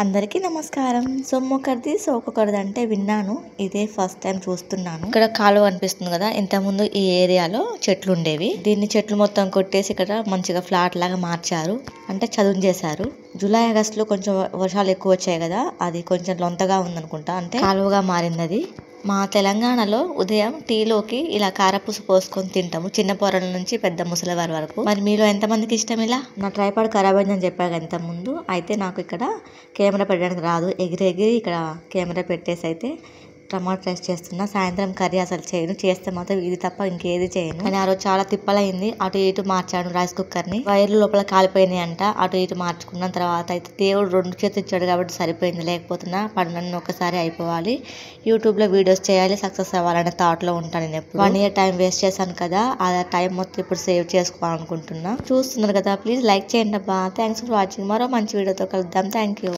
అందరికీ నమస్కారం. సొమ్మొకరిది సోకొకరిది అంటే విన్నాను. ఇదే ఫస్ట్ టైం చూస్తున్నాను. ఇక్కడ కాలువ అనిపిస్తుంది కదా, ఇంతకుముందు ఈ ఏరియాలో చెట్లు ఉండేవి. దీన్ని చెట్లు మొత్తం కొట్టేసి ఇక్కడ మంచిగా ఫ్లాట్ లాగా మార్చారు. అంటే చదును చేశారు. జూలై ఆగస్ట్ లో కొంచెం వర్షాలు ఎక్కువ వచ్చాయి కదా, అది కొంచెం లొంతగా ఉందనుకుంటా, అంటే కాలువగా మారింది అది. మా తెలంగాణలో ఉదయం టీలోకి ఇలా కారపూస పోసుకొని తింటాము, చిన్న పొరల నుంచి పెద్ద ముసలివారి వరకు. మరి మీలో ఎంతమందికి ఇష్టం ఇలా? నా ట్రైపాడ్ ఖరాబ్ అయిందని చెప్పాను ఇంత ముందు. అయితే నాకు ఇక్కడ కెమెరా పెట్టడానికి రాదు, ఎగిరి ఇక్కడ కెమెరా పెట్టేసి అయితే టమాటా రైస్ చేస్తున్నా. సాయంత్రం కర్రీ అసలు చేయను, చేస్తే మాత్రం ఇది తప్ప ఇంకేది చేయను. కానీ ఆ రోజు చాలా తిప్పలైంది, అటు ఇటు మార్చాను రైస్ కుక్కర్ ని. వైర్లు లోపల కాలిపోయినాయి అంట, అటు ఇటు మార్చుకున్న తర్వాత అయితే దేవుడు 2 చేతులు ఇచ్చాడు కాబట్టి సరిపోయింది, లేకపోతున్నా పనులన్నీ ఒకసారి అయిపోవాలి. యూట్యూబ్ లో వీడియోస్ చేయాలి, సక్సెస్ అవ్వాలనే థాట్ లో ఉంటాను నేను ఎప్పుడు. 1 year టైం వేస్ట్ చేశాను కదా, ఆ టైం మొత్తం ఇప్పుడు సేవ్ చేసుకోవాలనుకుంటున్నా. చూస్తున్నారు కదా, ప్లీజ్ లైక్ చేయండి అబ్బా. Thanks for watching. మరో మంచి వీడియోతో కలుద్దాం. Thank you.